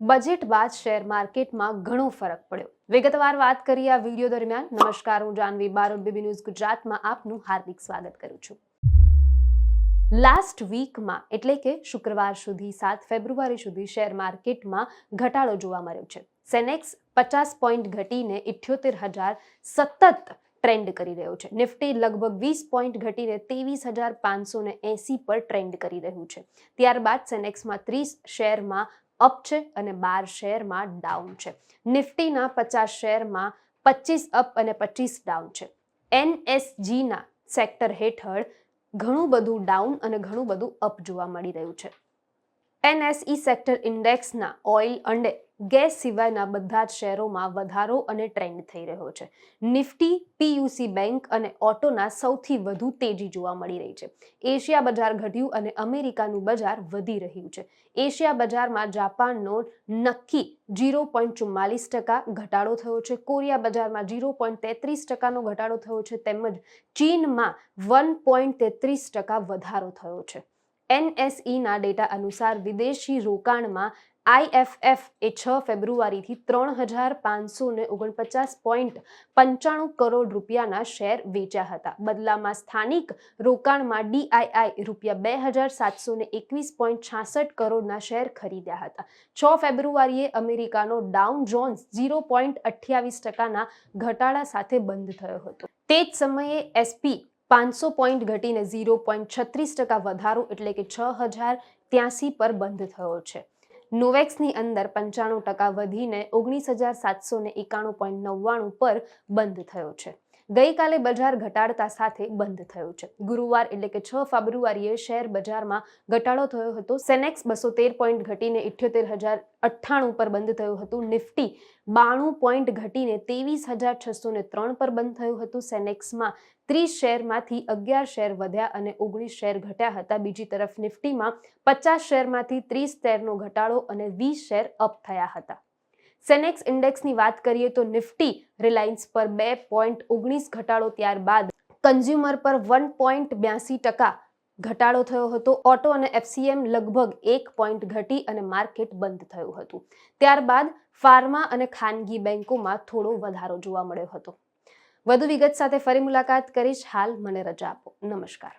Budget બાદ share માર્કેટમાં ઘણો ફરક પડ્યો. વિગતવાર વાત કરીએ આ વિડીયો દરમિયાન. નમસ્કાર, હું જાનવી બારોટ, બીબી ન્યૂઝ ગુજરાતમાં આપનું હાર્દિક સ્વાગત કરું છું. લાસ્ટ વીકમાં એટલે કે શુક્રવાર સુધી 7 ફેબ્રુઆરી સુધી શેર માર્કેટમાં ઘટાડો જોવા મળ્યો છે. સેનેક્સ 50 પોઈન્ટ ઘટીને 78,000 સતત ટ્રેન્ડ કરી રહ્યો છે. નિફ્ટી લગભગ 20 પોઈન્ટ ઘટીને 23,580 પર ટ્રેન્ડ કરી રહ્યું છે. ત્યારબાદ સેનેક્સમાં 30 શેરમાં અપ છે અને 12 શેરમાં ડાઉન છે. નિફ્ટીના 50 શેરમાં 25 અપ અને 25 ડાઉન છે. એનએસજીના સેક્ટર હેઠળ ઘણું બધું ડાઉન અને ઘણું બધું અપ જોવા મળી રહ્યું છે. એનએસઈ સેક્ટર ઇન્ડેક્સના ઓઇલ અને ગેસ સિવાયના બધા જ શેરોમાં વધારો અને ટ્રેન્ડ થઈ રહ્યો છે. નિફ્ટી, પીયુસી બેંક અને ઓટોના સૌથી વધુ તેજી જોવા મળી રહી છે. એશિયા બજાર ઘટ્યું અને અમેરિકાનું બજાર વધી રહ્યું છે. એશિયા બજારમાં જાપાનનો નક્કી 0.44% ઘટાડો થયો છે. કોરિયા બજારમાં 0.33% ઘટાડો થયો છે તેમજ ચીનમાં 1.33% વધારો થયો છે. એનએસઈના ડેટા અનુસાર વિદેશી રોકાણમાં આઈએફએફ એ 6 ફેબ્રુઆરીથી 3,549.95 કરોડ રૂપિયાના શેર વેચ્યા હતા. બદલામાં સ્થાનિક રોકાણમાં ડીઆઈઆઈ ₹2,721.66 કરોડના શેર ખરીદ્યા હતા. 6 ફેબ્રુઆરીએ અમેરિકાનો ડાઉ જોન્સ 0.28%ના ઘટાડા સાથે બંધ થયો હતો. તે જ સમયે એસપી 500 પોઈન્ટ ઘટીને 0.36% વધારો એટલે કે 6,083 પર બંધ થયો છે. નોવેક્સની અંદર 95% વધીને 19,791.99 પર બંધ થયો છે. ગઈકાલે બજાર ઘટાડતા સાથે બંધ થયું છે. ગુરુવાર એટલે કે 6 ફેબ્રુઆરીએ શેર બજારમાં ઘટાડો થયો હતો. સેનેક્સ 213 પોઈન્ટ ઘટીને 78,098 પર બંધ થયું હતું. નિફ્ટી 92 પોઈન્ટ ઘટીને 23,603 પર બંધ થયું હતું. સેનેક્સમાં 30 શેરમાંથી 11 શેર વધ્યા અને 19 શેર ઘટ્યા હતા. બીજી તરફ નિફ્ટીમાં 50 શેરમાંથી 30 શેરનો ઘટાડો અને 20 શેર અપ થયા હતા. સેનેક્સ ઇન્ડેક્સની વાત કરીએ તો નિફ્ટી રિલાયન્સ પર 2.19 ઘટાડો, ત્યારબાદ કન્ઝ્યુમર પર 1.82% ઘટાડો થયો હતો. ઓટો અને એફસીએમ લગભગ 1 પોઈન્ટ ઘટી અને માર્કેટ બંધ થયું હતું. ત્યારબાદ ફાર્મા અને ખાનગી બેંકોમાં થોડો વધારો જોવા મળ્યો હતો. વધુ વિગત સાથે ફરી મુલાકાત કરીશ. હાલ મને રજા આપો. નમસ્કાર.